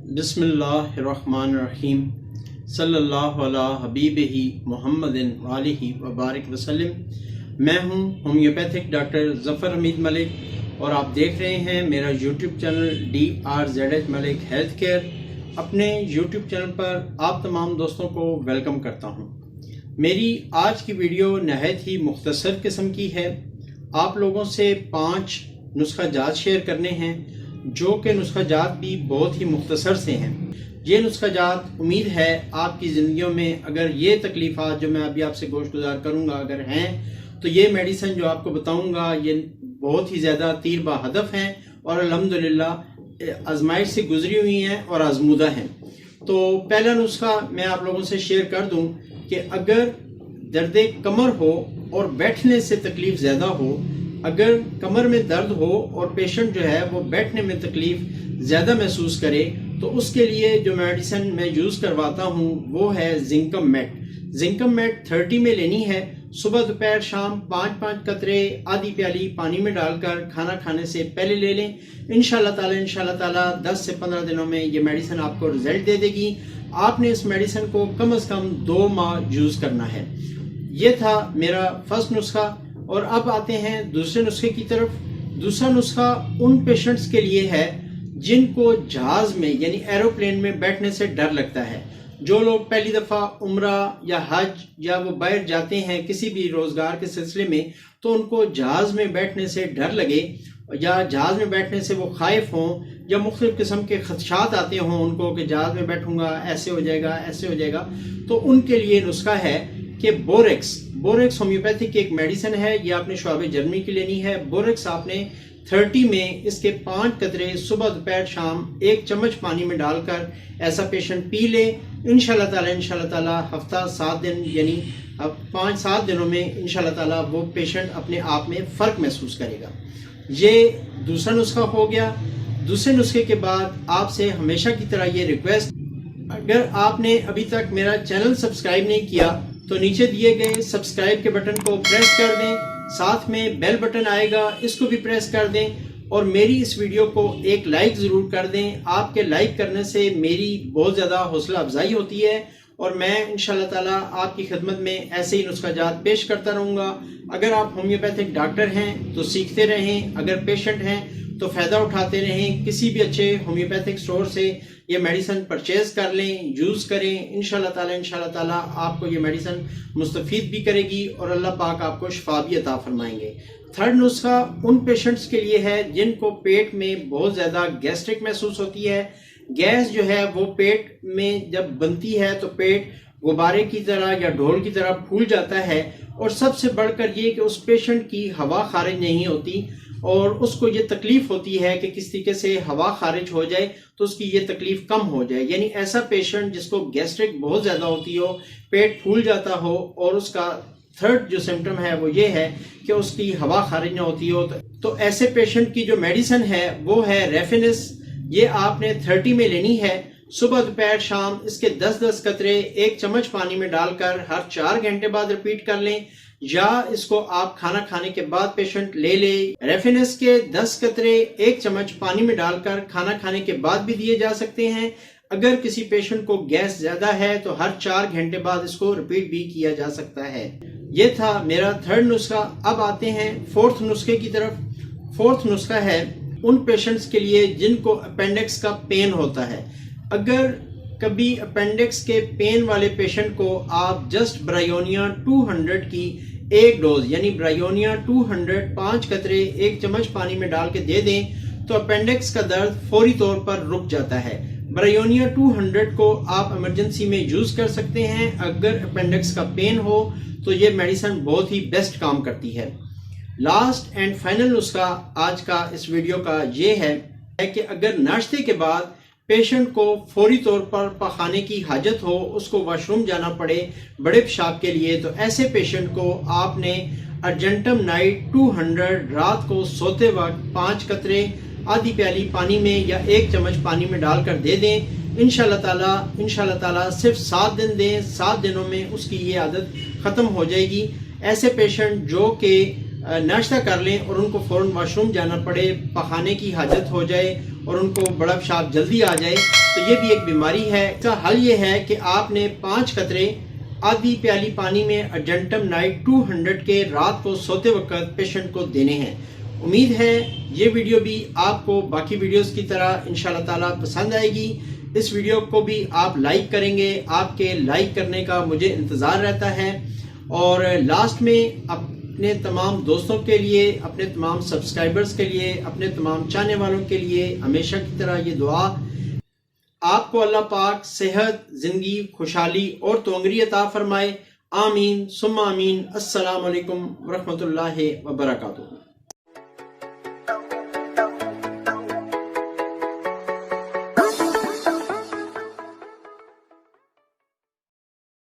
बिस्मिल्लाहिर्रहमानिर्रहीम सल्लल्लाहु अला हबीबिही मुहम्मदिन वालिही वबारिक वसल्लम। मैं हूँ होम्योपैथिक डॉक्टर ज़फ़र हमीद मलिक और आप देख रहे हैं मेरा YouTube channel DRZH Malik health care. अपने यूट्यूब चैनल पर आप तमाम दोस्तों को वेलकम करता हूँ। मेरी आज की वीडियो नहायत ही मुख्तसर किस्म की है। आप लोगों से 5 नुस्खा जात शेयर करने हैं जो कि नुस्खा जात भी बहुत ही मुख्तसर से हैं। ये नुस्खा जात उम्मीद है आपकी ज़िंदगियों में अगर ये तकलीफ़ात जो मैं अभी आपसे गोश्त गुजार करूँगा अगर हैं तो ये मेडिसिन जो आपको बताऊँगा ये बहुत ही ज़्यादा तीर बा हदफ हैं और अल्हम्दुलिल्लाह आजमाइश से गुजरी हुई हैं और आजमूदा हैं। तो पहला नुस्खा मैं आप लोगों से शेयर कर दूँ कि अगर दर्द कमर हो और बैठने से तकलीफ़ ज़्यादा हो, अगर कमर में दर्द हो और पेशेंट जो है वो बैठने में तकलीफ़ ज़्यादा महसूस करे तो उसके लिए जो मेडिसिन मैं यूज़ करवाता हूँ वो है जिंकम मेट। जिंकम मेट 30 में लेनी है। सुबह दोपहर शाम 5-5 कतरे आधी प्याली पानी में डालकर खाना खाने से पहले ले लें। इंशाल्लाह ताला 10 से 15 दिनों में ये मेडिसिन आपको रिजल्ट दे देगी। आपने इस मेडिसिन को कम से कम 2 माह यूज़ करना है। ये था मेरा फर्स्ट नुस्खा। और अब आते हैं दूसरे नुस्खे की तरफ। दूसरा नुस्खा उन पेशेंट्स के लिए है जिनको जहाज में यानी एरोप्लेन में बैठने से डर लगता है। जो लोग पहली दफ़ा उम्रा या हज या वो बाहर जाते हैं किसी भी रोज़गार के सिलसिले में तो उनको जहाज में बैठने से डर लगे या जहाज में बैठने से वो खाइफ हों या मुख्तलिफ किस्म के खदशात आते हों उनको कि जहाज में बैठूंगा ऐसे हो जाएगा ऐसे हो जाएगा, तो उनके लिए नुस्खा है कि बोरेक्स होम्योपैथिक की एक मेडिसिन है। ये आपने शोबे जर्मनी की लेनी है। बोरेक्स आपने 30 में इसके 5 कतरे सुबह दोपहर शाम 1 चम्मच पानी में डालकर ऐसा पेशेंट पी ले। इंशाल्लाह ताला हफ्ता 7 दिन यानी 5-7 दिनों में इंशाल्लाह ताला वो पेशेंट अपने आप में फ़र्क महसूस करेगा। ये दूसरा नुस्खा हो गया। दूसरे नुस्खे के बाद आपसे हमेशा की तरह ये रिक्वेस्ट, अगर आपने अभी तक मेरा चैनल सब्सक्राइब नहीं किया तो नीचे दिए गए सब्सक्राइब के बटन को प्रेस कर दें, साथ में बेल बटन आएगा इसको भी प्रेस कर दें और मेरी इस वीडियो को एक लाइक ज़रूर कर दें। आपके लाइक करने से मेरी बहुत ज़्यादा हौसला अफजाई होती है और मैं इंशाल्लाह ताला आपकी खिदमत में ऐसे ही नुस्खा जात पेश करता रहूँगा। अगर आप होम्योपैथिक डॉक्टर हैं तो सीखते रहें, अगर पेशेंट हैं तो फ़ायदा उठाते रहें। किसी भी अच्छे होम्योपैथिक स्टोर से ये मेडिसिन परचेज कर लें, यूज़ करें। इंशाल्लाह ताला आपको ये मेडिसिन मुस्तफ़ीद भी करेगी और अल्लाह पाक आपको शिफा भी अता फरमाएंगे। थर्ड नुस्खा उन पेशेंट्स के लिए है जिनको पेट में बहुत ज़्यादा गैस्ट्रिक महसूस होती है। गैस जो है वो पेट में जब बनती है तो पेट गुब्बारे की तरह या ढोल की तरह फूल जाता है और सबसे बढ़कर ये कि उस पेशेंट की हवा खारिज नहीं होती और उसको ये तकलीफ होती है कि किस तरीके से हवा खारिज हो जाए तो उसकी ये तकलीफ कम हो जाए। यानी ऐसा पेशेंट जिसको गैस्ट्रिक बहुत ज़्यादा होती हो, पेट फूल जाता हो और उसका थर्ड जो सिम्टम है वो ये है कि उसकी हवा खारिज ना होती हो, तो ऐसे पेशेंट की जो मेडिसिन है वो है रेफिनिस। ये आपने 30 में लेनी है। सुबह दोपहर शाम इसके 10-10 कतरे 1 चम्मच पानी में डालकर हर 4 घंटे बाद रिपीट कर लें या इसको आप खाना खाने के बाद पेशेंट ले ले। रेफिनस के 10 कतरे 1 चम्मच पानी में डालकर खाना खाने के बाद भी दिए जा सकते हैं। अगर किसी पेशेंट को गैस ज्यादा है तो हर 4 घंटे बाद इसको रिपीट भी किया जा सकता है। ये था मेरा थर्ड नुस्खा। अब आते हैं फोर्थ नुस्खे की तरफ। फोर्थ नुस्खा है उन पेशेंट्स के लिए जिनको अपेंडिक्स का पेन होता है। अगर कभी अपेंडिक्स के पेन वाले पेशेंट को आप जस्ट ब्रायोनिया 200 की एक डोज यानी ब्रायोनिया 200 5 कतरे 1 चम्मच पानी में डाल के दे दें तो अपेंडिक्स का दर्द फौरी तौर पर रुक जाता है। ब्रायोनिया 200 को आप इमरजेंसी में यूज़ कर सकते हैं। अगर अपेंडिक्स का पेन हो तो ये मेडिसिन बहुत ही बेस्ट काम करती है। लास्ट एंड फाइनल नुस्खा आज का इस वीडियो का ये है कि अगर नाश्ते के बाद पेशेंट को फौरी तौर पर पखाने की हाजत हो, उसको वॉशरूम जाना पड़े बड़े पेशाब के लिए, तो ऐसे पेशेंट को आपने अर्जेंटम नाइट 200 रात को सोते वक्त 5 कतरे आधी प्याली पानी में या 1 चम्मच पानी में डालकर दे दें। इंशाल्लाह ताला सिर्फ 7 दिन दें। 7 दिनों में उसकी ये आदत ख़त्म हो जाएगी। ऐसे पेशेंट जो कि ناشتہ کر لیں اور ان کو فوراً واش روم جانا پڑے، پخانے کی حاجت ہو جائے اور ان کو بڑا پیشاب جلدی آ جائے تو یہ بھی ایک بیماری ہے۔ اس کا حل یہ ہے کہ آپ نے 5 قطرے آدھی پیالی پانی میں اجنٹم نائٹ 200 کے رات کو سوتے وقت پیشنٹ کو دینے ہیں۔ امید ہے یہ ویڈیو بھی آپ کو باقی ویڈیوز کی طرح انشاءاللہ تعالی پسند آئے گی۔ اس ویڈیو کو بھی آپ لائک کریں گے، آپ کے لائک کرنے کا مجھے انتظار رہتا ہے۔ اور لاسٹ میں اپنے تمام دوستوں کے لیے، اپنے تمام سبسکرائبرز کے لیے، اپنے تمام چاہنے والوں کے لیے ہمیشہ کی طرح یہ دعا، آپ کو اللہ پاک صحت، زندگی، خوشحالی اور تونگری عطا فرمائے۔ آمین ثم آمین۔ السلام علیکم ورحمۃ اللہ وبرکاتہ۔